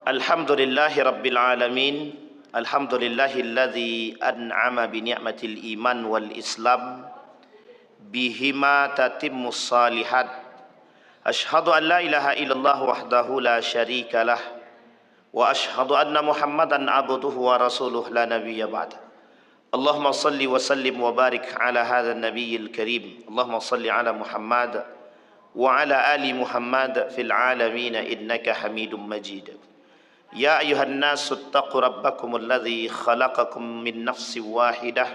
Alhamdulillahi Rabbil Alamin. Alhamdulillahilladzi an'ama bi ni'matil iman wal islam bihima tatimmus salihat. Ashhadu an la ilaha illallah wahdahu la syarika lah wa ashhadu anna Muhammadan abduhu wa rasuluh la nabiyya ba'da. Allahumma salli wa sallim wa barik ala hadzal nabiyyil karim. Allahumma salli ala Muhammad wa ala ali Muhammad fil alamin innaka Hamidum Majid. Ya ayuhan nasu attaqu rabbakum alladhi khalaqakum min nafsin wahidah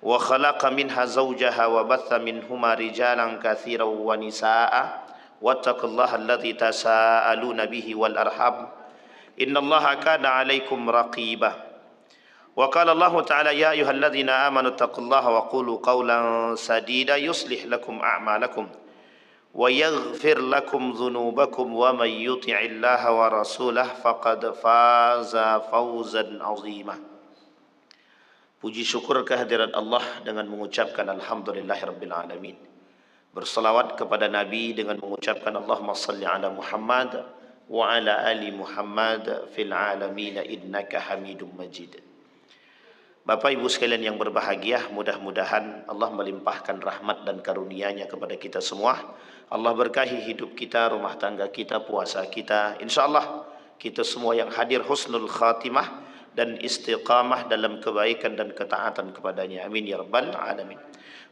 wa khalaqa minha zawjaha wa batha minhuma rijalan katsiran wa nisaa'a wattaqullaha alladhi tasaaluna bihi wal arham innallaha kana 'alaikum raqiba. Wa qala Allah ta'ala ya ayyuhalladzina amanu taqullaha wa qulu qawlan sadida yuslih lakum a'malakum wa yaghfir lakum dhunubakum wa may yuti'illaha wa rasulah faqad faza fawzan 'azima. Puji syukur kehadirat Allah dengan mengucapkan alhamdulillahirabbil alamin. Berselawat kepada Nabi dengan mengucapkan Allahumma salli ala Muhammad wa ala ali Muhammad fil alamin innaka Hamidum Majid. Bapak Ibu sekalian yang berbahagia, mudah-mudahan Allah melimpahkan rahmat dan karunia-Nya kepada kita semua. Allah berkahi hidup kita, rumah tangga kita, puasa kita. InsyaAllah kita semua yang hadir husnul khatimah dan istiqamah dalam kebaikan dan ketaatan kepadanya. Amin ya rabbal alamin.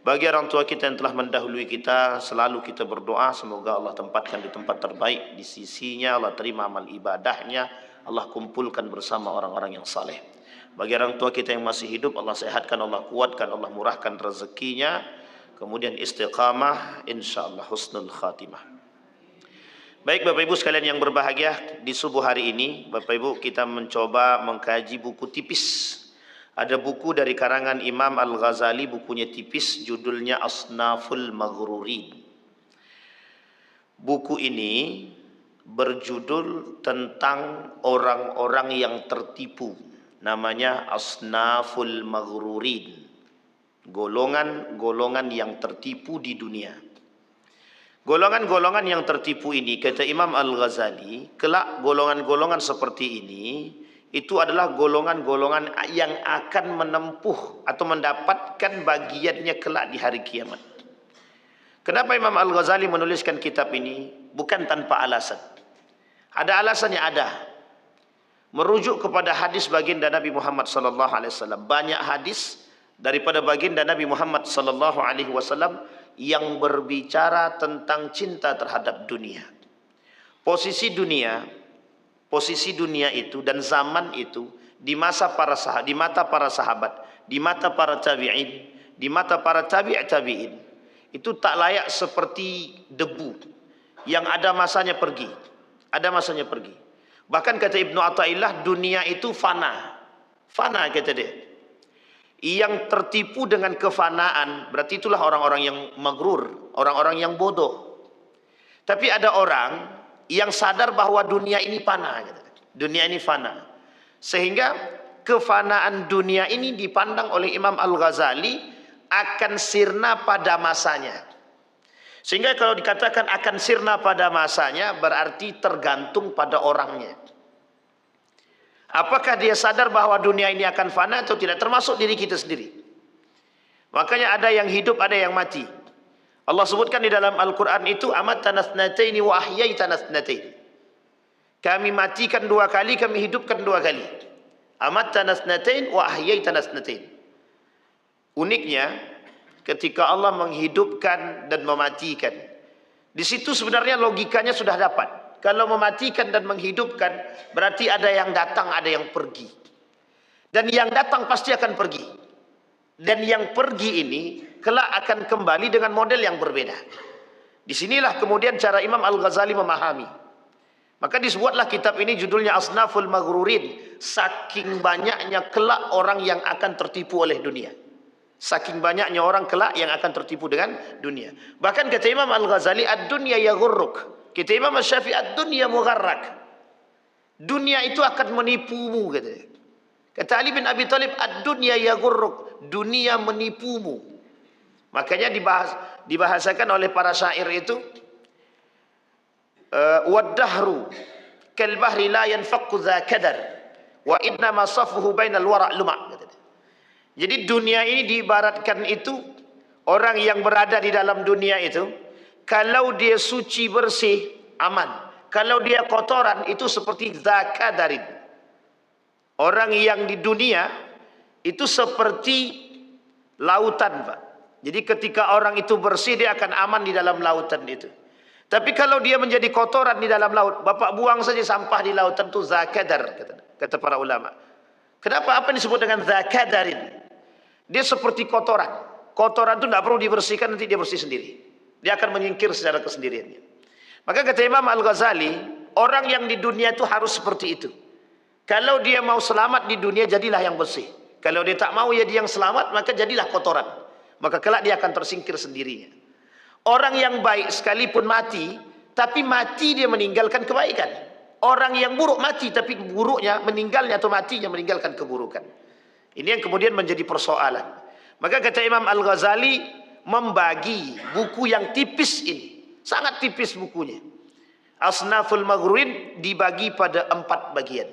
Bagi orang tua kita yang telah mendahului kita, selalu kita berdoa semoga Allah tempatkan di tempat terbaik di sisinya, Allah terima amal ibadahnya, Allah kumpulkan bersama orang-orang yang saleh. Bagi orang tua kita yang masih hidup, Allah sehatkan, Allah kuatkan, Allah murahkan rezekinya, kemudian istiqamah, insyaallah husnul khatimah. Baik Bapak Ibu sekalian yang berbahagia, di subuh hari ini Bapak Ibu kita mencoba mengkaji buku tipis. Ada buku dari karangan Imam Al-Ghazali, bukunya tipis, judulnya Asnaful Maghrurin. Buku ini berjudul tentang orang-orang yang tertipu. Namanya Asnaful Maghrurin, golongan-golongan yang tertipu di dunia. Golongan-golongan yang tertipu ini, kata Imam Al-Ghazali, kelak golongan-golongan seperti ini itu adalah golongan-golongan yang akan menempuh atau mendapatkan bagiannya kelak di hari kiamat. Kenapa Imam Al-Ghazali menuliskan kitab ini? Bukan tanpa alasan. Ada alasannya, ada. Merujuk kepada hadis baginda Nabi Muhammad sallallahu alaihi wasallam. Banyak hadis daripada baginda Nabi Muhammad sallallahu alaihi wasallam yang berbicara tentang cinta terhadap dunia. Posisi dunia itu dan zaman itu di masa para sahabat, di mata para sahabat, di mata para tabi'in, di mata para tabi'in itu tak layak seperti debu yang ada masanya pergi. Ada masanya pergi. Bahkan kata Ibnu Athaillah, dunia itu fana. Fana kata dia. Yang tertipu dengan kefanaan, berarti itulah orang-orang yang maghrur, orang-orang yang bodoh. Tapi ada orang yang sadar bahwa dunia ini fana. Dunia ini fana. Sehingga kefanaan dunia ini dipandang oleh Imam Al-Ghazali akan sirna pada masanya. Sehingga kalau dikatakan akan sirna pada masanya, berarti tergantung pada orangnya. Apakah dia sadar bahwa dunia ini akan fana atau tidak? Termasuk diri kita sendiri. Makanya ada yang hidup, ada yang mati. Allah sebutkan di dalam Al-Quran itu, amatana thnataini wa ahyaitana thnataini. Kami matikan dua kali, kami hidupkan dua kali. Amatana thnatain wa ahyaitana thnataini. Uniknya, ketika Allah menghidupkan dan mematikan, di situ sebenarnya logikanya sudah dapat. Kalau mematikan dan menghidupkan, berarti ada yang datang, ada yang pergi. Dan yang datang pasti akan pergi. Dan yang pergi ini kelak akan kembali dengan model yang berbeda. Disinilah kemudian cara Imam Al-Ghazali memahami. Maka disebutlah kitab ini judulnya Asnaful Maghrurin. Saking banyaknya kelak orang yang akan tertipu oleh dunia. Saking banyaknya orang kelak yang akan tertipu dengan dunia. Bahkan kata Imam Al-Ghazali, ad-dunya yaghurruk. Kata Imam Syafi'i, ad-dunya mugharrak. Dunia itu akan menipumu, kata. Kata Ali bin Abi Thalib, ad-dunya yaghurruk. Dunia menipumu. Makanya dibahasakan oleh para syair itu, wad-dahru kal bahri la yanfaqu dha kadar wa inna ma safuhu bainal wara' luma'. Jadi dunia ini diibaratkan itu, orang yang berada di dalam dunia itu, kalau dia suci bersih aman, kalau dia kotoran itu seperti zakadarin. Orang yang di dunia itu seperti lautan, Pak. Jadi ketika orang itu bersih, dia akan aman di dalam lautan itu. Tapi kalau dia menjadi kotoran di dalam laut, Bapak buang saja sampah di lautan itu zakadar, kata para ulama. Kenapa? Apa yang disebut dengan zakadarin? Dia seperti kotoran. Kotoran itu tidak perlu dibersihkan, nanti dia bersih sendiri. Dia akan menyingkir secara kesendiriannya. Maka kata Imam Al-Ghazali, orang yang di dunia itu harus seperti itu. Kalau dia mau selamat di dunia, jadilah yang bersih. Kalau dia tak mau ya dia yang selamat, maka jadilah kotoran. Maka kelak dia akan tersingkir sendirinya. Orang yang baik sekalipun mati, tapi mati dia meninggalkan kebaikan. Orang yang buruk mati, tapi buruknya, meninggalnya atau matinya meninggalkan keburukan. Ini yang kemudian menjadi persoalan. Maka kata Imam Al-Ghazali, membagi buku yang tipis ini. Sangat tipis bukunya. Asnaful Maghrurin dibagi pada 4 bagian.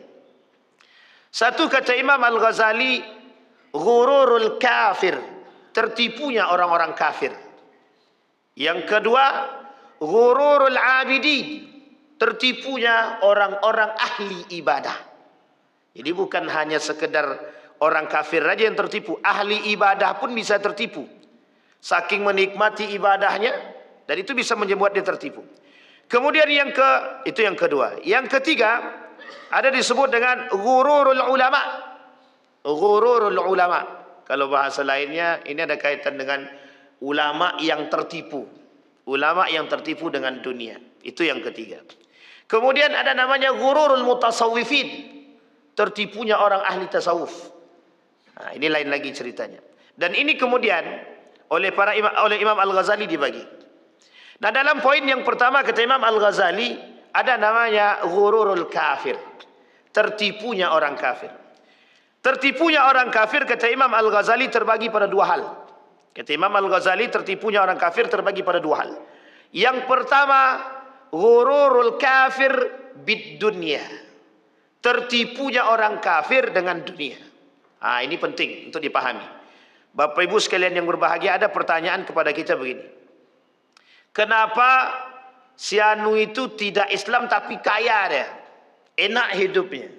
Satu, kata Imam Al-Ghazali, ghururul kafir, tertipunya orang-orang kafir. Yang kedua, ghururul abidin, tertipunya orang-orang ahli ibadah. Jadi bukan hanya sekedar orang kafir saja yang tertipu, ahli ibadah pun bisa tertipu. Saking menikmati ibadahnya, dan itu bisa membuat dia tertipu. Kemudian itu yang kedua. Yang ketiga, ada disebut dengan ghururul ulama. Ghururul ulama. Kalau bahasa lainnya, ini ada kaitan dengan ulama yang tertipu. Ulama yang tertipu dengan dunia. Itu yang ketiga. Kemudian ada namanya ghururul mutasawwifin. Tertipunya orang ahli tasawuf. Nah, ini lain lagi ceritanya. Dan ini kemudian oleh Imam Al-Ghazali dibagi. Nah, dalam poin yang pertama kata Imam Al-Ghazali, ada namanya ghururul kafir. Tertipunya orang kafir. Tertipunya orang kafir kata Imam Al-Ghazali terbagi pada 2 hal. Kata Imam Al-Ghazali, tertipunya orang kafir terbagi pada 2 hal. Yang pertama, ghururul kafir bid dunya. Tertipunya orang kafir dengan dunia. Ini penting untuk dipahami. Bapak Ibu sekalian yang berbahagia, ada pertanyaan kepada kita begini. Kenapa si anu itu tidak Islam tapi kaya dia? Enak hidupnya.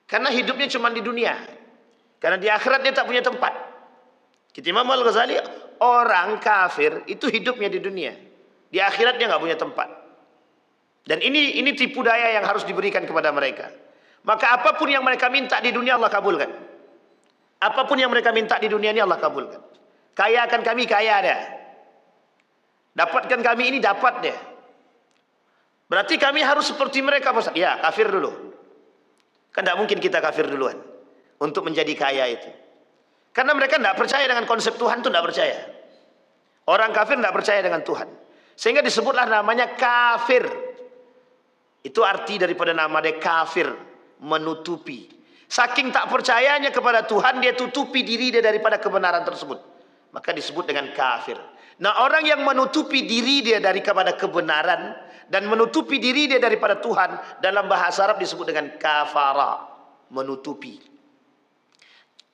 Karena hidupnya cuma di dunia. Karena di akhirat dia tak punya tempat. Kata Imam Al-Ghazali, orang kafir itu hidupnya di dunia. Di akhirat dia nggak punya tempat. Dan ini tipu daya yang harus diberikan kepada mereka. Maka apapun yang mereka minta di dunia Allah kabulkan. Apapun yang mereka minta di dunia ini Allah kabulkan. Kayakan kami, kaya dia. Dapatkan kami ini, dapat dia. Berarti kami harus seperti mereka, Pak. Ya, kafir dulu. Kan tidak mungkin kita kafir duluan untuk menjadi kaya itu. Karena mereka tidak percaya dengan konsep Tuhan, itu tidak percaya. Orang kafir tidak percaya dengan Tuhan. Sehingga disebutlah namanya kafir. Itu arti daripada nama dia kafir, menutupi. Saking tak percayanya kepada Tuhan, dia tutupi diri dia daripada kebenaran tersebut. Maka disebut dengan kafir. Nah, orang yang menutupi diri dia daripada kebenaran dan menutupi diri dia daripada Tuhan, dalam bahasa Arab disebut dengan kafara, menutupi.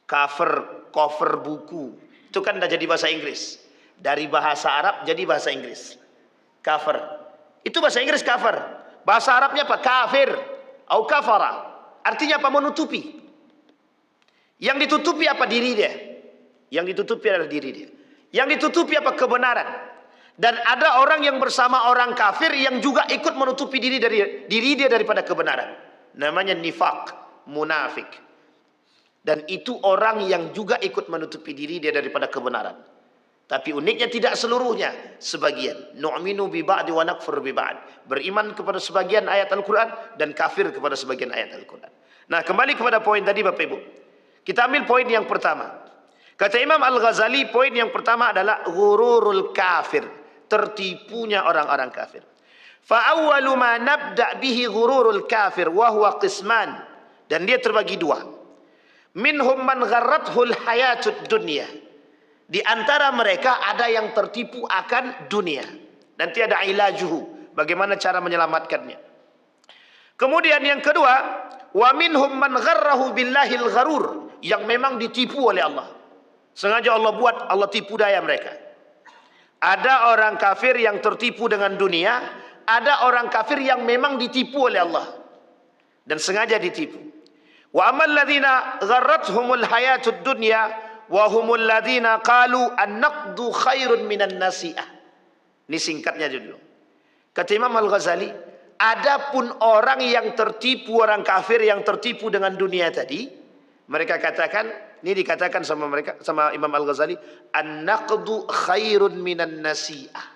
Cover buku. Itu kan dah jadi bahasa Inggris. Dari bahasa Arab jadi bahasa Inggris. Cover. Itu bahasa Inggris cover. Bahasa Arabnya apa? Kafir. Au kafara. Artinya apa? Menutupi. Yang ditutupi apa? Diri dia. Yang ditutupi adalah diri dia. Yang ditutupi apa? Kebenaran. Dan ada orang yang bersama orang kafir yang juga ikut menutupi diri dia daripada kebenaran. Namanya nifaq, munafik. Dan itu orang yang juga ikut menutupi diri dia daripada kebenaran. Tapi uniknya tidak seluruhnya, sebagian. Nu'minu bi ba'di wa nakfur bi ba'd. Beriman kepada sebagian ayat Al-Quran dan kafir kepada sebagian ayat Al-Quran. Nah, kembali kepada poin tadi Bapak Ibu. Kita ambil poin yang pertama. Kata Imam Al-Ghazali, poin yang pertama adalah ghururul kafir. Tertipunya orang-orang kafir. Fa awwalu ma nabda bihi ghururul kafir wa huwa qisman. Dan dia terbagi 2. Minhum man gharrathul hayatud dunya. Di antara mereka ada yang tertipu akan dunia. Nanti ada ilajuhu, bagaimana cara menyelamatkannya. Kemudian yang kedua, wa minhum man gharrahu billahil gharur, yang memang ditipu oleh Allah. Sengaja Allah buat, Allah tipu daya mereka. Ada orang kafir yang tertipu dengan dunia, ada orang kafir yang memang ditipu oleh Allah dan sengaja ditipu. Wa amal ladzina gharrathumul hayatud dunya wa humul ladzina qalu an-naqdu khairun minan nasi'ah. Ini singkatnya dulu. Kata Imam Al-Ghazali, adapun orang yang tertipu, orang kafir yang tertipu dengan dunia tadi, mereka katakan, ini dikatakan sama mereka, sama Imam Al-Ghazali, an-naqdu khairun minan nasi'ah.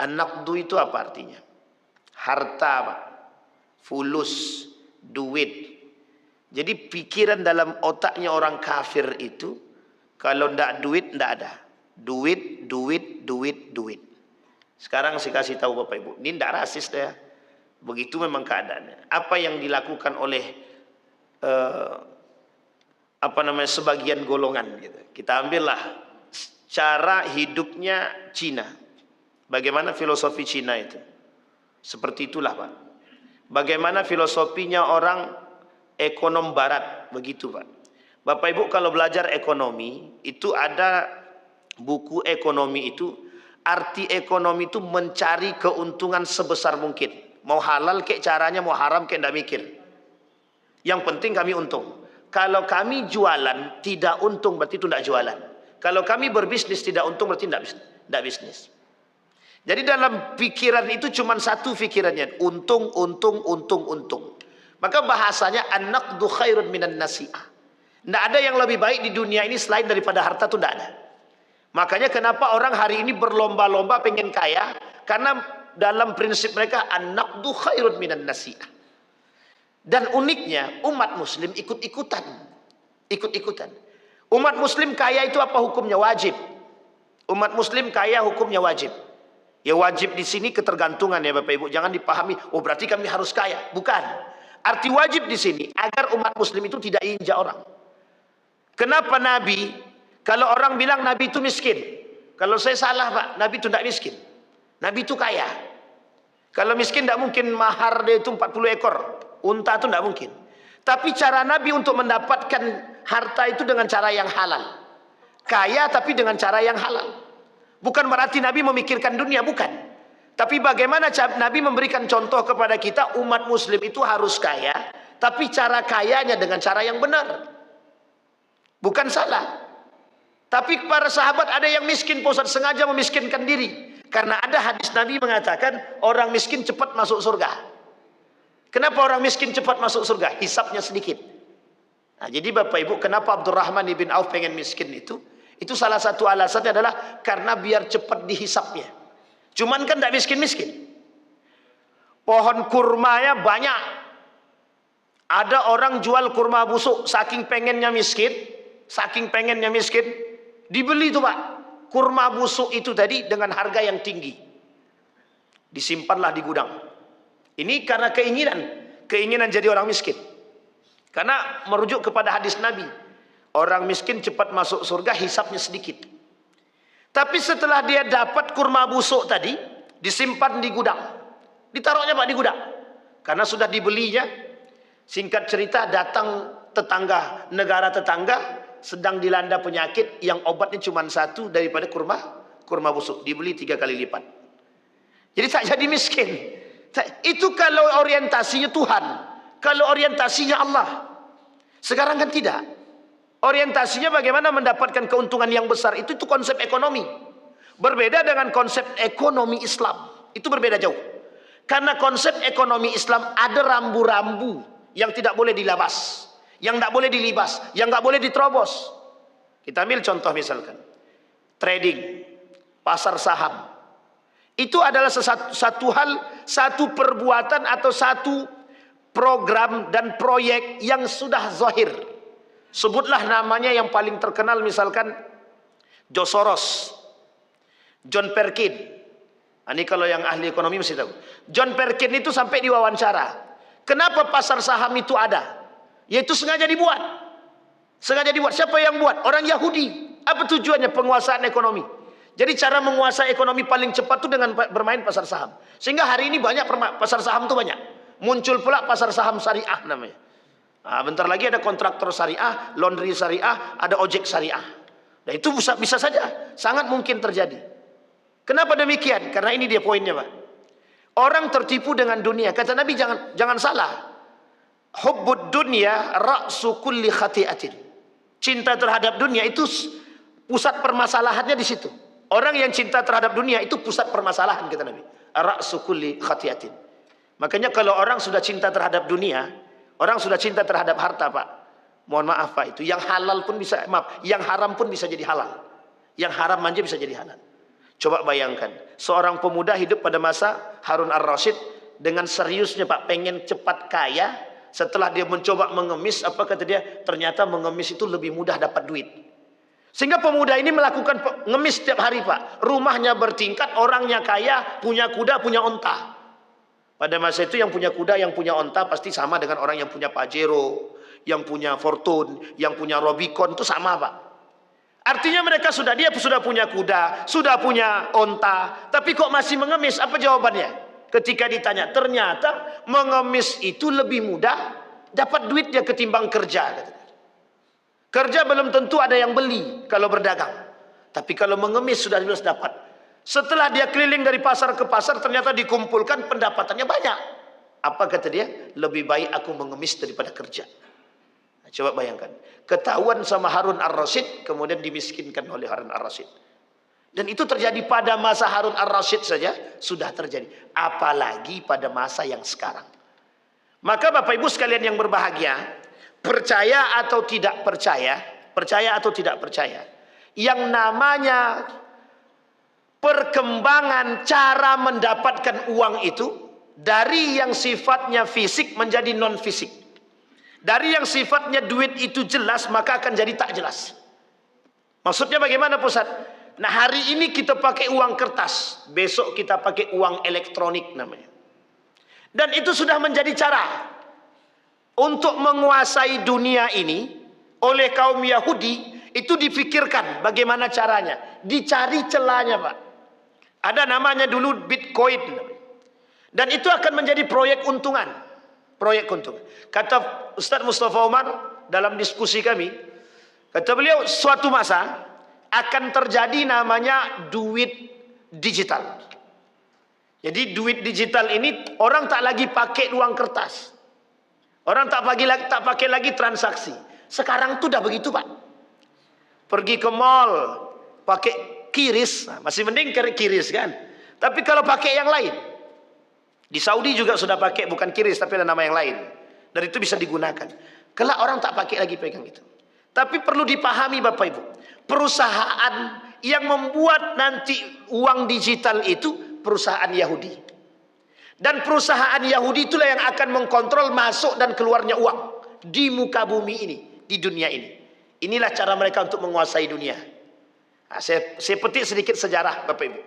An-naqdu itu apa artinya? Harta, Pak. Fulus, duit. Jadi pikiran dalam otaknya orang kafir itu, kalau ndak duit, ndak ada. Duit, duit, duit, duit. Sekarang saya kasih tahu Bapak Ibu, ini ndak rasis ya. Begitu memang keadaannya. Apa yang dilakukan oleh sebagian golongan gitu. Kita ambillah cara hidupnya Cina. Bagaimana filosofi Cina itu? Seperti itulah, Pak. Bagaimana filosofinya orang ekonom barat, begitu, Pak. Bapak Ibu kalau belajar ekonomi, itu ada buku ekonomi itu, arti ekonomi itu mencari keuntungan sebesar mungkin. Mau halal kek caranya, mau haram kek ndak mikir. Yang penting kami untung. Kalau kami jualan tidak untung, berarti itu tidak jualan. Kalau kami berbisnis tidak untung, berarti tidak bisnis. Jadi dalam pikiran itu cuma satu pikirannya, untung, untung, untung, untung. Maka bahasanya an-naqdu khairun minan nasi'ah. Tidak ada yang lebih baik di dunia ini selain daripada harta, itu tidak ada. Makanya kenapa orang hari ini berlomba-lomba pengen kaya, karena dalam prinsip mereka an-naqdu khairun minan nasi'ah. Dan uniknya umat muslim ikut-ikutan. Umat muslim kaya itu apa hukumnya? Wajib. Umat muslim kaya hukumnya wajib. Ya wajib di sini ketergantungan ya Bapak Ibu. Jangan dipahami, oh berarti kami harus kaya. Bukan. Arti wajib di sini agar umat muslim itu tidak injak orang. Kenapa Nabi? Kalau orang bilang Nabi itu miskin. Kalau saya salah Pak, Nabi itu tidak miskin. Nabi itu kaya. Kalau miskin tidak mungkin mahar dia itu 40 ekor. Unta itu tidak mungkin. Tapi cara Nabi untuk mendapatkan harta itu dengan cara yang halal. Kaya tapi dengan cara yang halal. Bukan berarti Nabi memikirkan dunia, bukan. Tapi bagaimana Nabi memberikan contoh kepada kita, umat muslim itu harus kaya, tapi cara kayanya dengan cara yang benar. Bukan salah. Tapi para sahabat ada yang miskin, Pak Ustaz, sengaja memiskinkan diri. Karena ada hadis Nabi mengatakan, orang miskin cepat masuk surga. Kenapa orang miskin cepat masuk surga? Hisapnya sedikit. Nah, jadi Bapak Ibu, kenapa Abdurrahman ibn Auf pengen miskin itu? Itu salah satu alasannya adalah karena biar cepat dihisapnya. Cuman kan tidak miskin-miskin. Pohon kurmanya banyak. Ada orang jual kurma busuk, saking pengennya miskin, dibeli tuh Pak. Kurma busuk itu tadi dengan harga yang tinggi. Disimpanlah di gudang. Ini karena keinginan jadi orang miskin. Karena merujuk kepada hadis Nabi, orang miskin cepat masuk surga, hisapnya sedikit. Tapi setelah dia dapat kurma busuk tadi, disimpan di gudang. Ditaruhnya Pak di gudang. Karena sudah dibelinya. Singkat cerita, datang tetangga, negara tetangga sedang dilanda penyakit yang obatnya cuma satu daripada kurma busuk. Dibeli 3 kali lipat. Jadi tak jadi miskin. Itu kalau orientasinya Tuhan, kalau orientasinya Allah. Sekarang kan tidak. Orientasinya bagaimana mendapatkan keuntungan yang besar, itu konsep ekonomi. Berbeda dengan konsep ekonomi Islam. Itu berbeda jauh. Karena konsep ekonomi Islam ada rambu-rambu yang tidak boleh dilabas, yang tidak boleh dilibas, yang tidak boleh diterobos. Kita ambil contoh misalkan trading, pasar saham. Itu adalah satu perbuatan atau satu program dan proyek yang sudah zahir. Sebutlah namanya yang paling terkenal, misalkan George Soros, John Perkin. Ini kalau yang ahli ekonomi mesti tahu. John Perkin itu sampai diwawancara. Kenapa pasar saham itu ada? Yaitu sengaja dibuat. Sengaja dibuat. Siapa yang buat? Orang Yahudi. Apa tujuannya? Penguasaan ekonomi. Jadi cara menguasai ekonomi paling cepat itu dengan bermain pasar saham. Sehingga hari ini banyak pasar saham itu banyak. Muncul pula pasar saham syariah namanya. Nah, bentar lagi ada kontraktor syariah, laundry syariah, ada ojek syariah. Nah, itu bisa saja, sangat mungkin terjadi. Kenapa demikian? Karena ini dia poinnya, Pak. Orang tertipu dengan dunia. Kata Nabi, jangan salah. Hubbud dunya ra'su kulli khati'atin. Cinta terhadap dunia itu pusat permasalahannya di situ. Orang yang cinta terhadap dunia itu pusat permasalahan, kata Nabi. Ra'su kulli khati'atin. Makanya kalau orang sudah cinta terhadap dunia, orang sudah cinta terhadap harta, Pak. Mohon maaf, Pak, itu yang halal pun bisa, yang haram pun bisa jadi halal. Yang haram aja bisa jadi halal. Coba bayangkan, seorang pemuda hidup pada masa Harun ar-Rasyid dengan seriusnya, Pak, pengen cepat kaya. Setelah dia mencoba mengemis, apa kata dia? Ternyata mengemis itu lebih mudah dapat duit. Sehingga pemuda ini melakukan ngemis setiap hari, Pak. Rumahnya bertingkat, orangnya kaya, punya kuda, punya onta. Pada masa itu yang punya kuda, yang punya onta pasti sama dengan orang yang punya Pajero, yang punya Fortune, yang punya Robicon, itu sama, Pak. Artinya dia sudah punya kuda, sudah punya onta, tapi kok masih mengemis? Apa jawabannya? Ketika ditanya, ternyata mengemis itu lebih mudah dapat duit dia ketimbang kerja. Kerja belum tentu ada yang beli kalau berdagang, tapi kalau mengemis sudah jelas dapat. Setelah dia keliling dari pasar ke pasar, ternyata dikumpulkan pendapatannya banyak. Apa kata dia? Lebih baik aku mengemis daripada kerja. Coba bayangkan, ketahuan sama Harun ar-Rasyid, kemudian dimiskinkan oleh Harun ar-Rasyid. Dan itu terjadi pada masa Harun ar-Rasyid saja sudah terjadi, apalagi pada masa yang sekarang. Maka Bapak Ibu sekalian yang berbahagia, percaya atau tidak percaya, yang namanya perkembangan cara mendapatkan uang itu dari yang sifatnya fisik menjadi non fisik. Dari yang sifatnya duit itu jelas, maka akan jadi tak jelas. Maksudnya bagaimana, Pusat? Nah, hari ini kita pakai uang kertas, besok kita pakai uang elektronik namanya. Dan itu sudah menjadi cara untuk menguasai dunia ini oleh kaum Yahudi. Itu difikirkan bagaimana caranya, dicari celahnya, Pak. Ada namanya dulu Bitcoin. Dan itu akan menjadi proyek untungan. Kata Ustaz Mustafa Umar dalam diskusi kami, kata beliau, suatu masa akan terjadi namanya duit digital. Jadi duit digital ini orang tak lagi pakai uang kertas. Orang tak pakai lagi transaksi. Sekarang tuh udah begitu, Pak. Pergi ke mall pakai kiris, masih mending kiris kan. Tapi kalau pakai yang lain, di Saudi juga sudah pakai, bukan kiris tapi ada nama yang lain. Dan itu bisa digunakan. Kelak orang tak pakai lagi pegang itu. Tapi perlu dipahami Bapak Ibu, perusahaan yang membuat nanti uang digital itu perusahaan Yahudi. Dan perusahaan Yahudi itulah yang akan mengkontrol masuk dan keluarnya uang di muka bumi ini, di dunia ini. Inilah cara mereka untuk menguasai dunia. Nah, saya petik sedikit sejarah Bapak Ibu.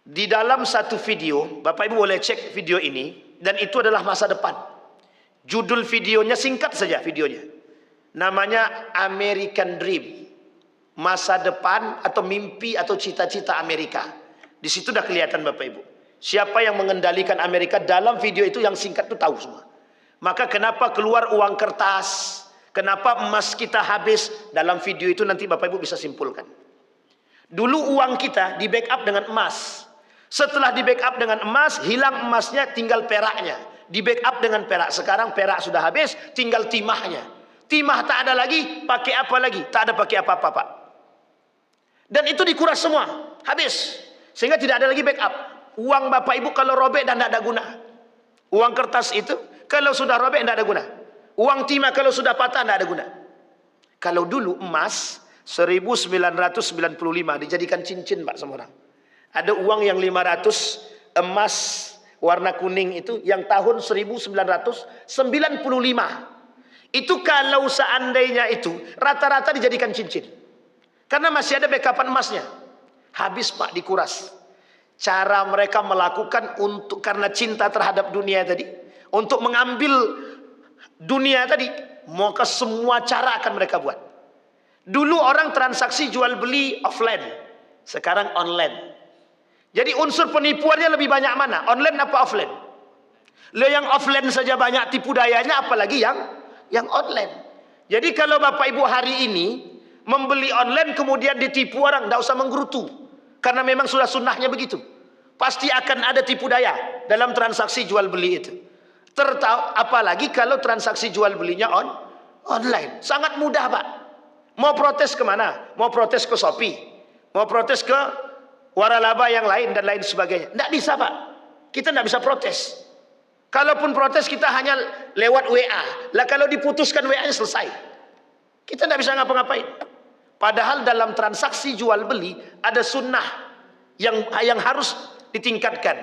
Di dalam satu video, Bapak Ibu boleh cek video ini, dan itu adalah masa depan. Judul videonya singkat saja videonya. Namanya American Dream. Masa depan atau mimpi atau cita-cita Amerika. Di situ udah kelihatan Bapak Ibu. Siapa yang mengendalikan Amerika dalam video itu, yang singkat itu tahu semua. Maka kenapa keluar uang kertas, kenapa emas kita habis, dalam video itu nanti Bapak Ibu bisa simpulkan. Dulu uang kita di backup dengan emas. Setelah di backup dengan emas, hilang emasnya, tinggal peraknya. Di backup dengan perak. Sekarang perak sudah habis, tinggal timahnya. Timah tak ada lagi, pakai apa lagi? Tak ada pakai apa-apa, Pak. Dan itu dikuras semua, habis. Sehingga tidak ada lagi backup. Uang Bapak Ibu kalau robek dan tidak ada guna. Uang kertas itu kalau sudah robek tidak ada guna. Uang timah kalau sudah patah tidak ada guna. Kalau dulu emas 1995 dijadikan cincin, Pak, sama orang. Ada uang yang 500 emas warna kuning itu yang tahun 1995. Itu kalau seandainya itu rata-rata dijadikan cincin. Karena masih ada backupan emasnya. Habis, Pak, dikuras. Cara mereka melakukan untuk karena cinta terhadap dunia tadi, untuk mengambil dunia tadi, maka semua cara akan mereka buat. Dulu orang transaksi jual beli offline, sekarang online. Jadi unsur penipuannya lebih banyak mana? Online apa offline? Lo yang offline saja banyak tipu dayanya, apalagi yang online. Jadi kalau Bapak Ibu hari ini membeli online kemudian ditipu orang, tidak usah menggerutu. Karena memang sudah sunnahnya begitu. Pasti akan ada tipu daya dalam transaksi jual beli itu. Apalagi kalau transaksi jual belinya online. Sangat mudah, Pak. Mau protes kemana? Mau protes ke Shopee, mau protes ke waralaba yang lain dan lain sebagainya. Tidak bisa, Pak. Kita tidak bisa protes. Kalaupun protes kita hanya lewat WA. Lah kalau diputuskan WA-nya selesai. Kita tidak bisa ngapa-ngapain. Padahal dalam transaksi jual beli ada sunnah yang harus ditingkatkan.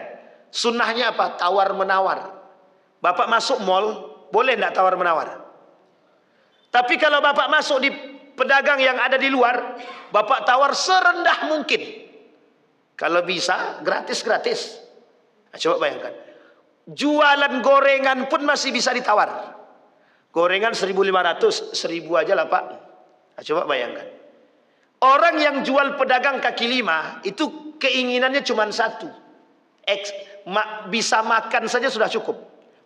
Sunnahnya apa? Tawar menawar. Bapak masuk mall, boleh tidak tawar menawar? Tapi kalau Bapak masuk di pedagang yang ada di luar, Bapak tawar serendah mungkin. Kalau bisa, gratis-gratis. Nah, coba bayangkan. Jualan gorengan pun masih bisa ditawar. Gorengan 1.500, 1.000 aja lah, Pak. Nah, coba bayangkan. Orang yang jual pedagang kaki lima, itu keinginannya cuma satu. Bisa makan saja sudah cukup.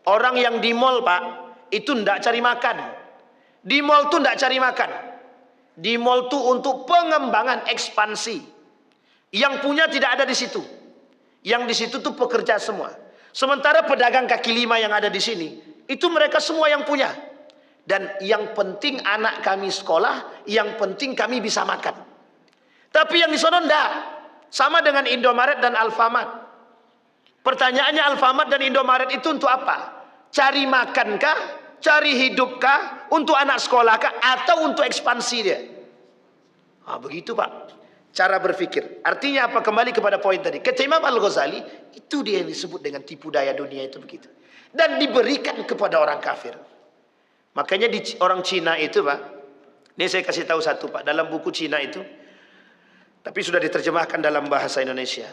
Orang yang di mall, Pak, itu tidak cari makan. Di mall itu tidak cari makan. Di mall itu untuk pengembangan ekspansi. Yang punya tidak ada di situ. Yang di situ tuh pekerja semua. Sementara pedagang kaki lima yang ada di sini, itu mereka semua yang punya. Dan yang penting anak kami sekolah, yang penting kami bisa makan. Tapi yang di sana enggak. Sama dengan Indomaret dan Alfamart. Pertanyaannya, Alfamart dan Indomaret itu untuk apa? Cari makan kah? Cari hidup kah? Untuk anak sekolah kah? Atau untuk ekspansi dia? Begitu, Pak. Cara berpikir. Artinya apa? Kembali kepada poin tadi. Kata Imam Al-Ghazali, itu dia yang disebut dengan tipu daya dunia itu begitu. Dan diberikan kepada orang kafir. Makanya di orang Cina itu, Pak. Ini saya kasih tahu satu, Pak. Dalam buku Cina itu, tapi sudah diterjemahkan dalam bahasa Indonesia.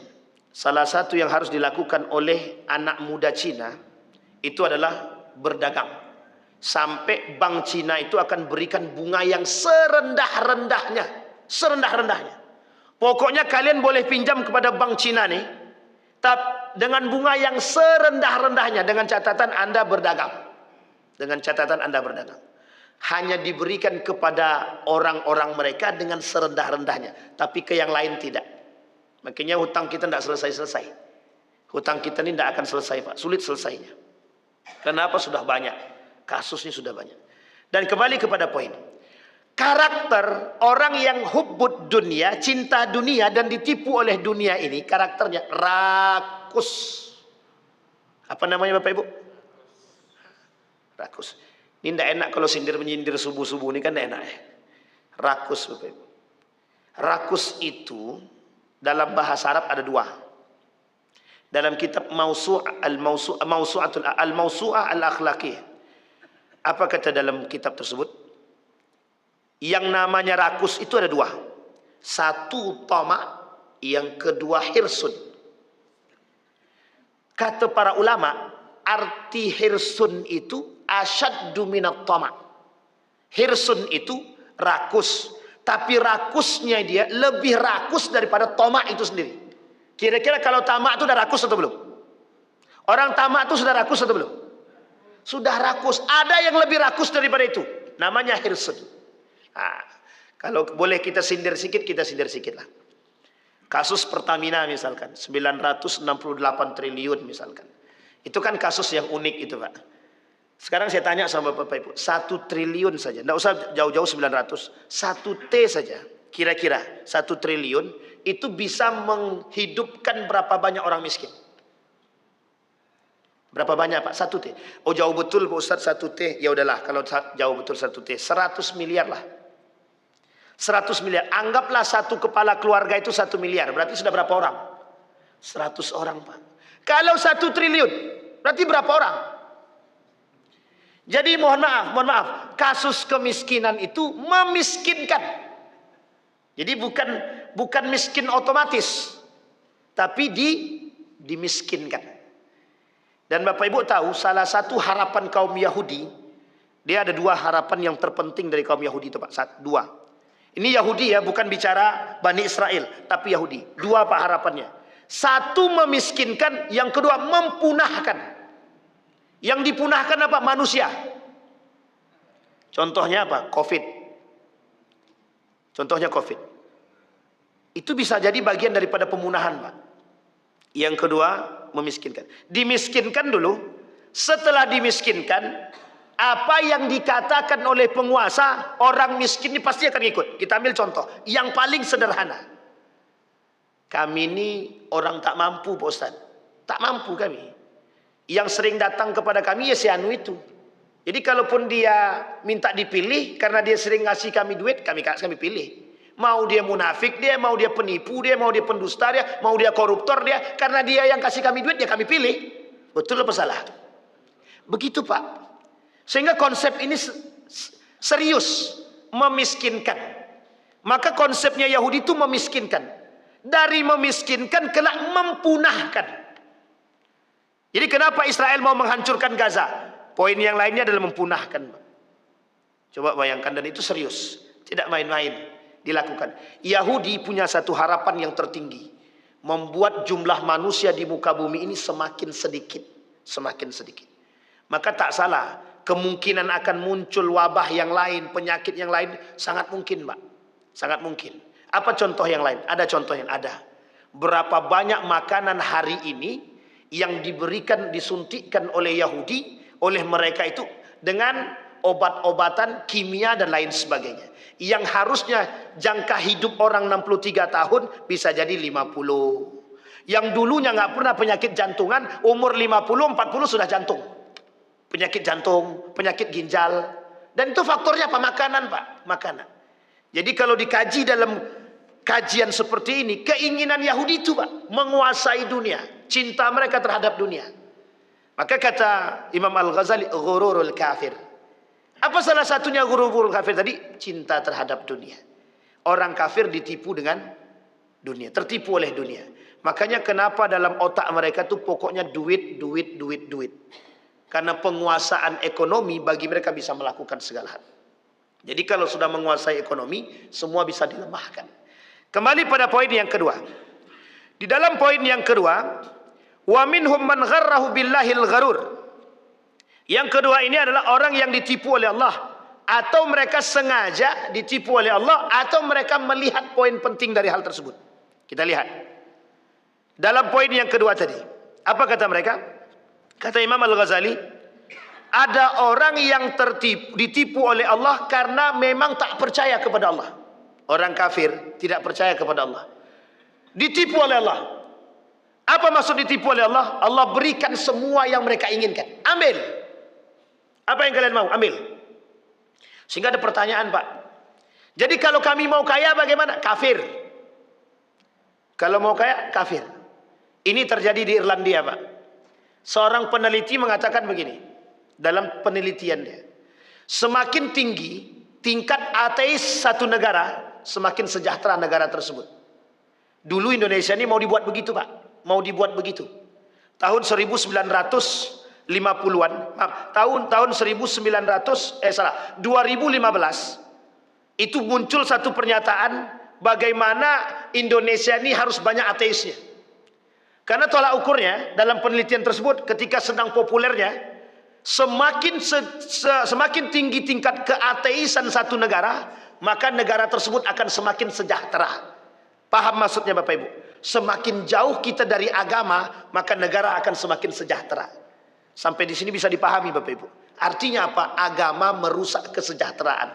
Salah satu yang harus dilakukan oleh anak muda Cina itu adalah berdagang. Sampai bank Cina itu akan berikan bunga yang serendah-rendahnya. Serendah-rendahnya. Pokoknya kalian boleh pinjam kepada bank Cina nih, dengan bunga yang serendah-rendahnya, dengan catatan Anda berdagang. Dengan catatan Anda berdagang. Hanya diberikan kepada orang-orang mereka dengan serendah-rendahnya. Tapi ke yang lain tidak. Makanya hutang kita tidak selesai-selesai. Hutang kita ini tidak akan selesai, Pak. Sulit selesainya. Kenapa? Sudah banyak. Kasusnya sudah banyak. Dan kembali kepada poin. Karakter orang yang hubbud dunia, cinta dunia dan ditipu oleh dunia ini, karakternya rakus. Apa namanya Bapak Ibu? Rakus. Ini tidak enak kalau sindir-menyindir subuh-subuh ini kan tidak enak ya. Rakus Bapak Ibu. Rakus itu dalam bahasa Arab ada dua. Dalam kitab Al-Mawsu'ah Al-Akhlaqiyah. Apa kata dalam kitab tersebut? Yang namanya rakus itu ada dua. Satu tamak, yang kedua hirsun. Kata para ulama, arti hirsun itu asyaddu minat tamak. Hirsun itu rakus, tapi rakusnya dia lebih rakus daripada tamak itu sendiri. Kira-kira kalau tamak itu sudah rakus atau belum? Orang tamak itu sudah rakus atau belum? Sudah rakus. Ada yang lebih rakus daripada itu. Namanya hirsun. Kalau boleh kita sindir sedikit, kita sindir sedikit lah. Kasus Pertamina misalkan, 968 triliun misalkan. Itu kan kasus yang unik itu, Pak. Sekarang saya tanya sama Bapak Ibu, 1 triliun saja, tidak usah jauh-jauh 900, 1 T saja, kira-kira 1 triliun, itu bisa menghidupkan berapa banyak orang miskin? Berapa banyak, Pak? 1 T. Oh, jauh betul Pak Ustaz 1 T. Ya udahlah, kalau jauh betul 1 T, 100 miliar lah. 100 miliar. Anggaplah satu kepala keluarga itu 1 miliar. Berarti sudah berapa orang? 100 orang, Pak. Kalau 1 triliun, berarti berapa orang? Jadi mohon maaf. Kasus kemiskinan itu memiskinkan. Jadi bukan miskin otomatis. Tapi dimiskinkan. Dan Bapak Ibu tahu salah satu harapan kaum Yahudi, dia ada 2 harapan yang terpenting dari kaum Yahudi itu, Pak. 2. Ini Yahudi ya, bukan bicara Bani Israel, tapi Yahudi. 2 Pak harapannya. 1 memiskinkan, yang kedua mempunahkan. Yang dipunahkan apa? Manusia. Contohnya apa? Covid. Contohnya Covid. Itu bisa jadi bagian daripada pemunahan, Pak. Yang kedua, memiskinkan. Dimiskinkan dulu. Setelah dimiskinkan, apa yang dikatakan oleh penguasa, orang miskin ini pasti akan ikut. Kita ambil contoh yang paling sederhana. Kami ini orang tak mampu, Pak Ustaz. Tak mampu kami. Yang sering datang kepada kami ya si anu itu. Jadi kalaupun dia minta dipilih karena dia sering ngasih kami duit, kami pilih. Mau dia munafik dia, mau dia penipu dia, mau dia pendusta dia, mau dia koruptor dia, karena dia yang kasih kami duit ya kami pilih. Betul apa salah? Begitu, Pak. Sehingga konsep ini serius, memiskinkan. Maka konsepnya Yahudi itu memiskinkan. Dari memiskinkan kelak mempunahkan. Jadi kenapa Israel mau menghancurkan Gaza? Poin yang lainnya adalah mempunahkan. Coba bayangkan, dan itu serius. Tidak main-main dilakukan. Yahudi punya satu harapan yang tertinggi. Membuat jumlah manusia di muka bumi ini semakin sedikit. Semakin sedikit. Maka tak salah. Kemungkinan akan muncul wabah yang lain, penyakit yang lain. Sangat mungkin, Pak. Sangat mungkin. Apa contoh yang lain? Ada contoh yang ada. Berapa banyak makanan hari ini yang diberikan, disuntikkan oleh Yahudi, oleh mereka itu dengan obat-obatan kimia dan lain sebagainya. Yang harusnya jangka hidup orang 63 tahun bisa jadi 50. Yang dulunya nggak pernah penyakit jantungan, umur 50, 40 sudah jantung. Penyakit jantung, penyakit ginjal. Dan itu faktornya apa? Makanan, Pak. Makanan. Jadi kalau dikaji dalam kajian seperti ini, keinginan Yahudi itu, Pak, menguasai dunia. Cinta mereka terhadap dunia. Maka kata Imam Al-Ghazali, ghururul kafir. Apa salah satunya ghururul kafir tadi? Cinta terhadap dunia. Orang kafir ditipu dengan dunia, tertipu oleh dunia. Makanya kenapa dalam otak mereka tuh pokoknya duit, duit, duit, duit. Karena penguasaan ekonomi bagi mereka bisa melakukan segala hal. Jadi kalau sudah menguasai ekonomi, semua bisa dilemahkan. Kembali pada poin yang kedua. Di dalam poin yang kedua, wa minhum man gharrahu billahil gharur. Yang kedua ini adalah orang yang ditipu oleh Allah, atau mereka sengaja ditipu oleh Allah, atau mereka melihat poin penting dari hal tersebut. Kita lihat. Dalam poin yang kedua tadi, apa kata mereka? Kata Imam Al-Ghazali, ada orang yang ditipu oleh Allah karena memang tak percaya kepada Allah. Orang kafir tidak percaya kepada Allah. Ditipu oleh Allah. Apa maksud ditipu oleh Allah? Allah berikan semua yang mereka inginkan. Ambil. Apa yang kalian mau? Ambil. Sehingga ada pertanyaan, Pak. Jadi kalau kami mau kaya bagaimana? Kafir. Kalau mau kaya, kafir. Ini terjadi di Irlandia, Pak. Seorang peneliti mengatakan begini. Dalam penelitian dia. Semakin tinggi tingkat ateis satu negara, semakin sejahtera negara tersebut. Dulu Indonesia ini mau dibuat begitu, Pak. Mau dibuat begitu. Tahun 1950-an, tahun 2015 itu muncul satu pernyataan bagaimana Indonesia ini harus banyak ateisnya. Karena tolak ukurnya dalam penelitian tersebut ketika sedang populernya, semakin tinggi tingkat keateisan satu negara, maka negara tersebut akan semakin sejahtera. Paham maksudnya Bapak Ibu? Semakin jauh kita dari agama, maka negara akan semakin sejahtera. Sampai di sini bisa dipahami Bapak Ibu. Artinya apa? Agama merusak kesejahteraan.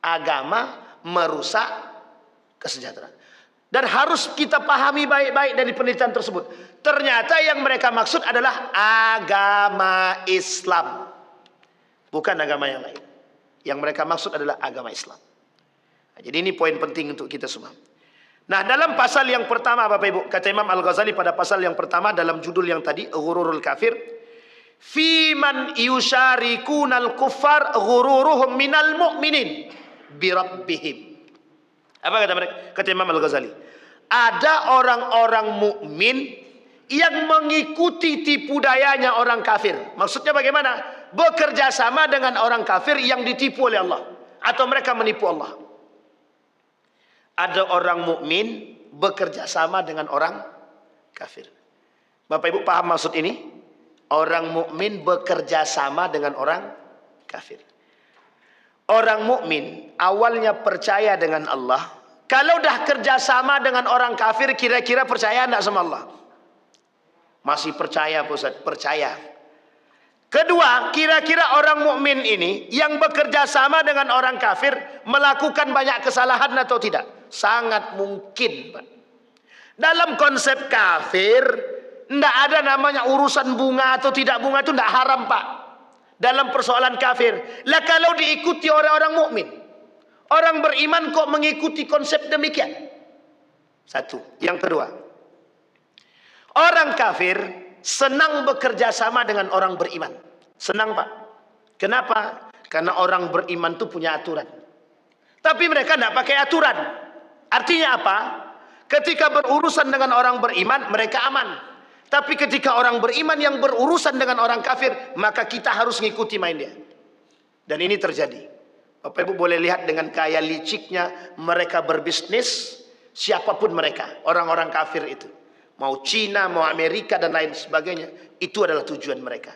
Agama merusak kesejahteraan. Dan harus kita pahami baik-baik dari penelitian tersebut. Ternyata yang mereka maksud adalah agama Islam. Bukan agama yang lain. Yang mereka maksud adalah agama Islam. Nah, jadi ini poin penting untuk kita semua. Nah, dalam pasal yang pertama Bapak Ibu, kata Imam Al-Ghazali pada pasal yang pertama dalam judul yang tadi, ghururul kafir, fi man yusyarikunal kuffar ghururuhum minal mu'minin bi rabbihim. Apa kata mereka? Kata Imam Al-Ghazali, ada orang-orang mukmin yang mengikuti tipu dayanya orang kafir. Maksudnya bagaimana? Bekerja sama dengan orang kafir yang ditipu oleh Allah, atau mereka menipu Allah. Ada orang mukmin bekerja sama dengan orang kafir. Bapak Ibu paham maksud ini? Orang mukmin bekerja sama dengan orang kafir. Orang mukmin awalnya percaya dengan Allah. Kalau dah kerjasama dengan orang kafir, kira-kira percaya enggak sama Allah? Masih percaya, Ustaz? Percaya. Kedua, kira-kira orang mukmin ini yang bekerja sama dengan orang kafir melakukan banyak kesalahan atau tidak? Sangat mungkin, Pak. Dalam konsep kafir, tidak ada namanya urusan bunga atau tidak bunga, itu tidak haram, Pak. Dalam persoalan kafir. Lah kalau diikuti oleh orang mukmin, orang beriman kok mengikuti konsep demikian? Satu. Yang kedua, orang kafir senang bekerja sama dengan orang beriman. Senang, Pak. Kenapa? Karena orang beriman itu punya aturan. Tapi mereka tidak pakai aturan. Artinya apa? Ketika berurusan dengan orang beriman, mereka aman. Tapi ketika orang beriman yang berurusan dengan orang kafir, maka kita harus ngikuti main dia. Dan ini terjadi. Bapak Ibu boleh lihat dengan kaya liciknya mereka berbisnis, siapapun mereka, orang-orang kafir itu. Mau Cina, mau Amerika dan lain sebagainya, itu adalah tujuan mereka.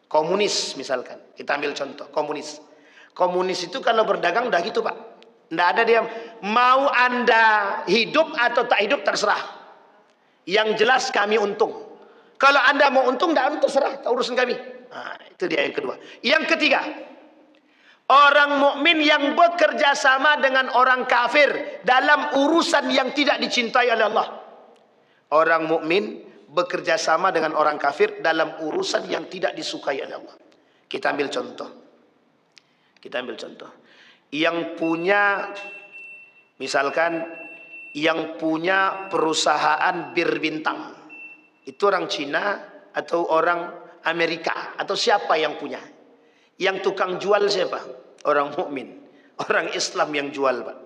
Komunis misalkan, kita ambil contoh, komunis. Komunis itu kalau berdagang udah gitu, Pak. Tidak ada dia, mau Anda hidup atau tak hidup terserah. Yang jelas kami untung. Kalau Anda mau untung, tidak untung, terserah, tak urusan kami. Nah, itu dia yang kedua. Yang ketiga, orang mukmin yang bekerja sama dengan orang kafir dalam urusan yang tidak dicintai oleh Allah. Orang mukmin bekerja sama dengan orang kafir dalam urusan yang tidak disukai oleh Allah. Kita ambil contoh. Yang punya, misalkan, yang punya perusahaan bir bintang, itu orang Cina atau orang Amerika atau siapa yang punya? Yang tukang jual siapa? Orang mukmin, orang Islam yang jual, Pak.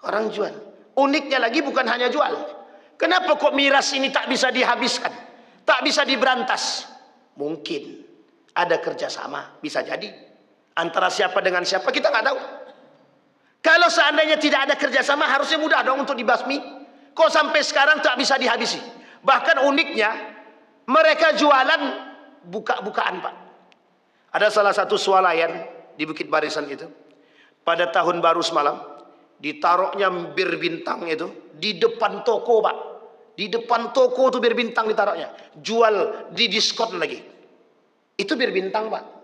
Orang jual. Uniknya lagi bukan hanya jual. Kenapa kok miras ini tak bisa dihabiskan? Tak bisa diberantas? Mungkin ada kerjasama, bisa jadi. Antara siapa dengan siapa kita nggak tahu. Kalau seandainya tidak ada kerjasama, harusnya mudah dong untuk dibasmi. Kok sampai sekarang tak bisa dihabisi? Bahkan uniknya, mereka jualan buka-bukaan, Pak. Ada salah satu swalayan di Bukit Barisan itu, pada tahun baru semalam, ditaruhnya bir bintang itu di depan toko, Pak. Di depan toko tuh bir bintang ditaruhnya. Jual di diskon lagi. Itu bir bintang, Pak.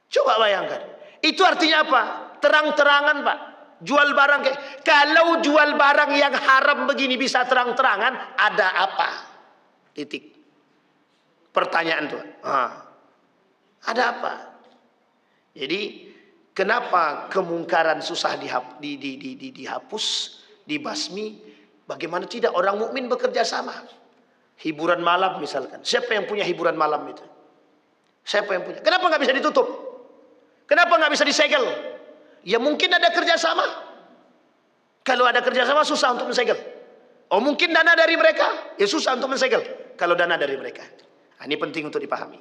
Coba bayangkan. Itu artinya apa? Terang-terangan, Pak. Jual barang kayak, kalau jual barang yang haram begini bisa terang-terangan, ada apa? Titik. Pertanyaan tuh. Ada apa? Jadi kenapa kemungkaran susah dihapus, dibasmi? Bagaimana tidak orang mukmin bekerja sama? Hiburan malam misalkan. Siapa yang punya hiburan malam itu? Siapa yang punya? Kenapa nggak bisa ditutup? Kenapa nggak bisa disegel? Ya mungkin ada kerjasama. Kalau ada kerjasama susah untuk mensegel. Oh mungkin dana dari mereka, ya susah untuk mensegel. Kalau dana dari mereka, nah, ini penting untuk dipahami.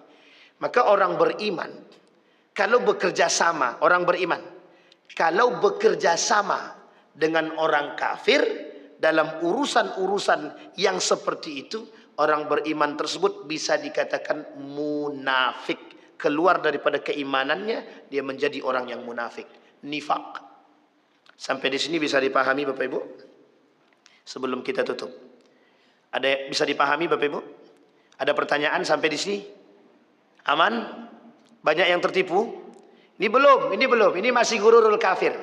Maka orang beriman, kalau bekerja sama, orang beriman, kalau bekerja sama dengan orang kafir dalam urusan-urusan yang seperti itu, orang beriman tersebut bisa dikatakan munafik. Keluar daripada keimanannya, dia menjadi orang yang munafik. Nifak. Sampai di sini bisa dipahami Bapak Ibu? Sebelum kita tutup, ada bisa dipahami Bapak Ibu? Ada pertanyaan sampai di sini? Aman? Banyak yang tertipu? Ini belum, ini masih ghururul kafir.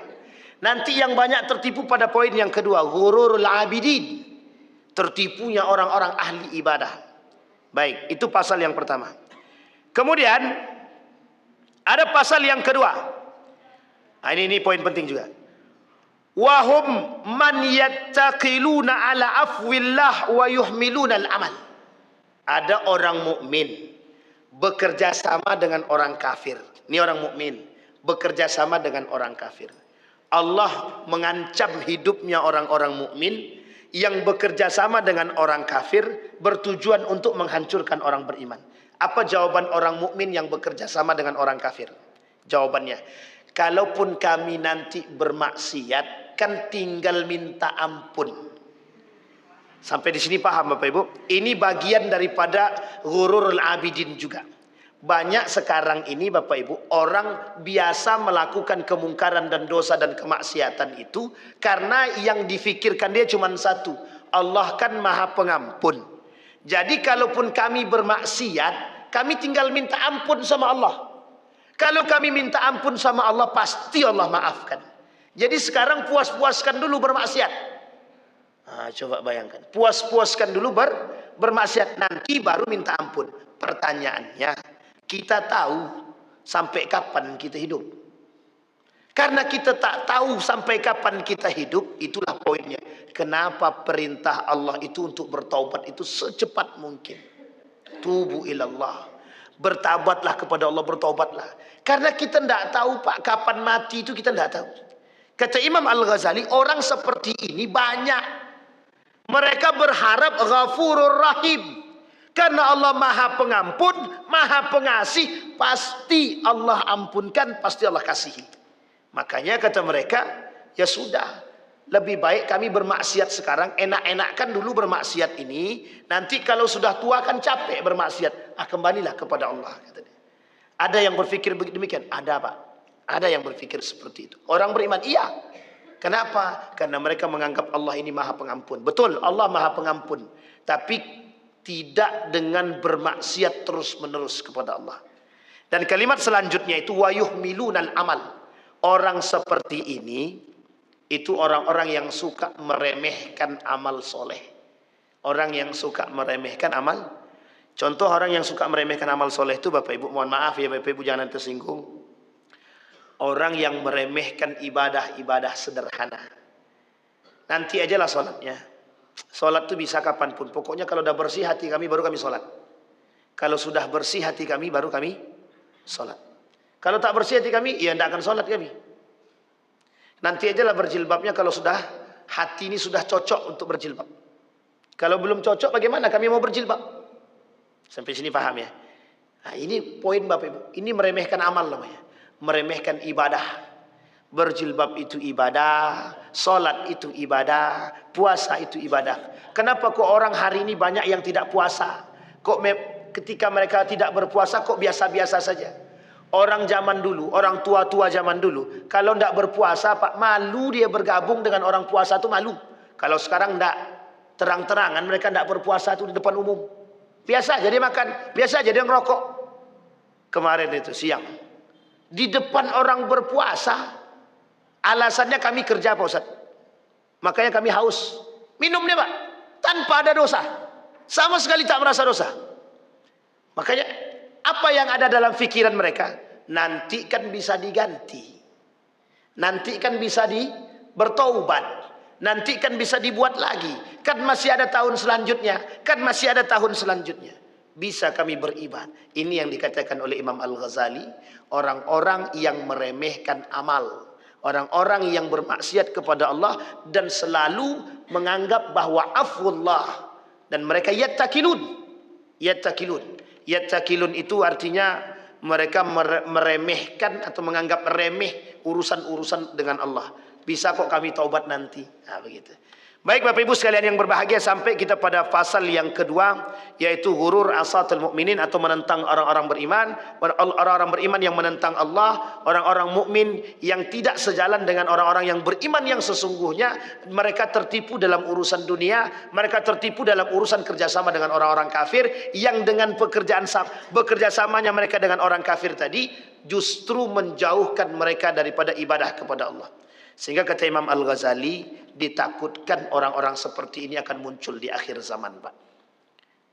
Nanti yang banyak tertipu pada poin yang kedua, ghururul abidin. Tertipunya orang-orang ahli ibadah. Baik, itu pasal yang pertama. Kemudian ada pasal yang kedua. Nah, ini poin penting juga. Wahum man yattaqiluna ala afwillah wa yuhmiluna al-amal. Ada orang mukmin bekerja sama dengan orang kafir. Ini orang mukmin bekerja sama dengan orang kafir. Allah mengancam hidupnya orang-orang mukmin yang bekerja sama dengan orang kafir bertujuan untuk menghancurkan orang beriman. Apa jawaban orang mukmin yang bekerja sama dengan orang kafir? Jawabannya, kalaupun kami nanti bermaksiat, kan tinggal minta ampun. Sampai di sini paham Bapak Ibu? Ini bagian daripada ghururul abidin juga. Banyak sekarang ini Bapak Ibu, orang biasa melakukan kemungkaran dan dosa dan kemaksiatan itu karena yang difikirkan dia cuma satu, Allah kan Maha Pengampun. Jadi kalaupun kami bermaksiat, kami tinggal minta ampun sama Allah. Kalau kami minta ampun sama Allah, pasti Allah maafkan. Jadi sekarang puas-puaskan dulu bermaksiat. Coba bayangkan, puas-puaskan dulu bermaksiat, nanti baru minta ampun. Pertanyaannya, kita tahu sampai kapan kita hidup? Karena kita tak tahu sampai kapan kita hidup, itulah poinnya. Kenapa perintah Allah itu untuk bertaubat itu secepat mungkin. Tubu ilallah. Bertaubatlah kepada Allah, bertaubatlah. Karena kita tidak tahu Pak, kapan mati itu kita tidak tahu. Kata Imam Al-Ghazali, orang seperti ini banyak. Mereka berharap Ghafurur Rahim. Karena Allah Maha Pengampun, Maha Pengasih, pasti Allah ampunkan, pasti Allah kasihi. Makanya kata mereka, ya sudah, lebih baik kami bermaksiat sekarang, enak-enakan dulu bermaksiat ini, nanti kalau sudah tua kan capek bermaksiat, kembalilah kepada Allah. Kata dia. Ada yang berpikir demikian? Ada Pak. Ada yang berpikir seperti itu. Orang beriman, iya. Kenapa? Karena mereka menganggap Allah ini Maha Pengampun. Betul, Allah Maha Pengampun. Tapi tidak dengan bermaksiat terus-menerus kepada Allah. Dan kalimat selanjutnya itu wayuhmilunal amal. Orang seperti ini itu orang-orang yang suka meremehkan amal soleh. Orang yang suka meremehkan amal. Contoh orang yang suka meremehkan amal soleh itu Bapak Ibu, mohon maaf ya Bapak Ibu, jangan tersinggung. Orang yang meremehkan ibadah-ibadah sederhana. Nanti aja lah sholatnya. Sholat itu bisa kapanpun. Pokoknya kalau sudah bersih hati kami baru kami sholat. Kalau sudah bersih hati kami baru kami sholat. Kalau tak bersih hati kami, ya tidak akan sholat kami. Nanti aja lah berjilbabnya kalau sudah hati ini sudah cocok untuk berjilbab. Kalau belum cocok bagaimana kami mau berjilbab? Sampai sini paham ya? Nah, ini poin Bapak Ibu. Ini meremehkan amal namanya. Meremehkan ibadah. Berjilbab itu ibadah, sholat itu ibadah, puasa itu ibadah. Kenapa kok orang hari ini banyak yang tidak puasa? Kok ketika mereka tidak berpuasa kok biasa-biasa saja? Orang zaman dulu, orang tua-tua zaman dulu, kalau tidak berpuasa Pak, malu dia bergabung dengan orang puasa itu malu. Kalau sekarang tidak, terang-terangan mereka tidak berpuasa itu di depan umum. Biasa jadi makan, biasa jadi ngerokok. Kemarin itu siang. Di depan orang berpuasa, alasannya kami kerja Pak Ustaz. Makanya kami haus. Minum dia Pak, tanpa ada dosa. Sama sekali tak merasa dosa. Makanya apa yang ada dalam pikiran mereka, nanti kan bisa diganti. Nanti kan bisa bertaubat. Nanti kan bisa dibuat lagi. Kan masih ada tahun selanjutnya. Kan masih ada tahun selanjutnya. Bisa kami beribadah. Ini yang dikatakan oleh Imam Al-Ghazali, orang-orang yang meremehkan amal, orang-orang yang bermaksiat kepada Allah dan selalu menganggap bahwa afwullah, dan mereka yattakilun. Yattakilun itu artinya mereka meremehkan atau menganggap remeh urusan-urusan dengan Allah. Bisa kok kami taubat nanti. Nah, begitu. Baik Bapak Ibu sekalian yang berbahagia, sampai kita pada pasal yang kedua, yaitu ghurur asatul mukminin, atau menentang orang-orang beriman. Orang-orang beriman yang menentang Allah, orang-orang mukmin yang tidak sejalan dengan orang-orang yang beriman yang sesungguhnya. Mereka tertipu dalam urusan dunia, mereka tertipu dalam urusan kerjasama dengan orang-orang kafir, yang dengan bekerja samanya mereka dengan orang kafir tadi justru menjauhkan mereka daripada ibadah kepada Allah. Sehingga kata Imam Al-Ghazali, ditakutkan orang-orang seperti ini akan muncul di akhir zaman Pak.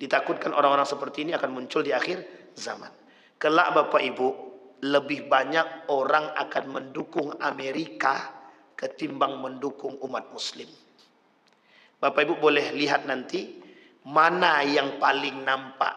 Ditakutkan orang-orang seperti ini akan muncul di akhir zaman. Kelak Bapak Ibu, lebih banyak orang akan mendukung Amerika ketimbang mendukung umat muslim. Bapak Ibu boleh lihat nanti, mana yang paling nampak,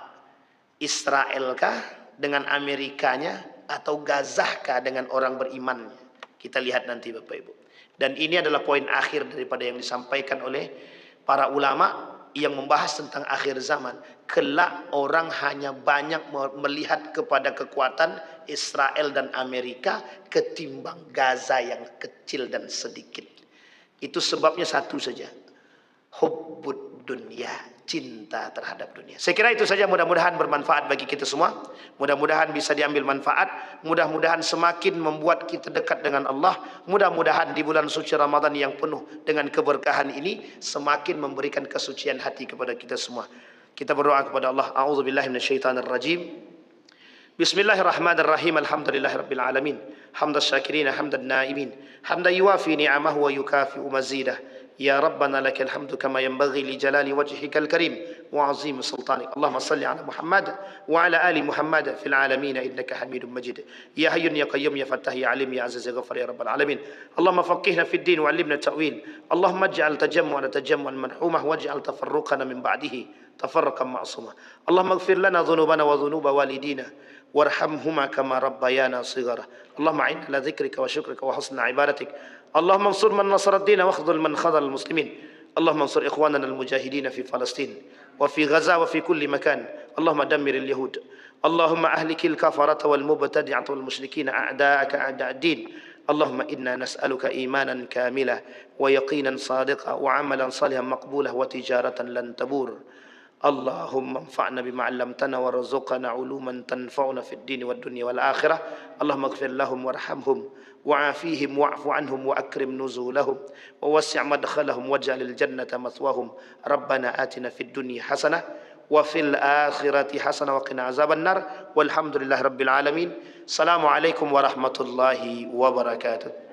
Israel kah dengan Amerikanya, atau Gaza kah dengan orang berimannya. Kita lihat nanti Bapak Ibu. Dan ini adalah poin akhir daripada yang disampaikan oleh para ulama yang membahas tentang akhir zaman. Kelak orang hanya banyak melihat kepada kekuatan Israel dan Amerika ketimbang Gaza yang kecil dan sedikit. Itu sebabnya satu saja. Hubbud hubbud dunya, cinta terhadap dunia. Saya kira itu saja, mudah-mudahan bermanfaat bagi kita semua. Mudah-mudahan bisa diambil manfaat, mudah-mudahan semakin membuat kita dekat dengan Allah. Mudah-mudahan di bulan suci Ramadan yang penuh dengan keberkahan ini semakin memberikan kesucian hati kepada kita semua. Kita berdoa kepada Allah. A'udzubillahi minasyaitonirrajim. Bismillahirrahmanirrahim. Alhamdulillahirabbil alamin. Hamdas syakirin, hamdan naimin. Hamdan yuwafi ni'amahu wa yukafi'u mazidah. Ya Rabbana lakal hamdu kama yanbaghi li jalali wajhikal karim wa 'azimi sultanik. Allahumma salli ala Muhammad wa ala ali Muhammad fil alamin innaka Hamidum Majid. Ya Hayyun ya Qayyum ya Fattah ya Alim ya Aziz ya Ghaffar ya Rabbal alamin. Allahumma faqihna fid din wa 'allimna ta'wil. Allahumma ij'al tajammu'ana tajammu'an marhumah waj'al tafarruqana min ba'dihi tafarruqan ma'sumah. Allahumma ighfir lana dhunubana wa dhunuba walidina warhamhuma kama rabbayana shighara. Allahumma a'inna ala dzikrika wa syukrika wa husni ibadatik. Allahumma ansur man nasara ad-din wa khudhul man khadhal al-muslimin. Allahumma ansur ikhwanana al-mujahidin fi Palestin wa fi Gaza wa fi kulli makan. Allahumma dammir al-yahud. Allahumma ahlikil kafarata wal mubtadi'ata wal musyrikin a'da'aka a'da' ad-din. Allahumma inna nas'aluka imanan kamila wa yaqinan sadiqa wa 'amalan salihan maqbulah wa tijaratan lan tabur. Allahumma anfa'na bima 'allamtana warzuqna 'uluman tanfa'una fid din wad dunya wal akhirah. Allahumma ighfir lahum warhamhum wa'afihim wa'fu 'anhum wa akrim nuzulahum wa wassi' madkhalahum waj'alil jannata mathwahum. Rabbana atina fid dunya hasanah wa fil akhirati hasanah wa qina azaban nar. Walhamdulillahi rabbil alamin. Assalamualaikum warahmatullahi wabarakatuh.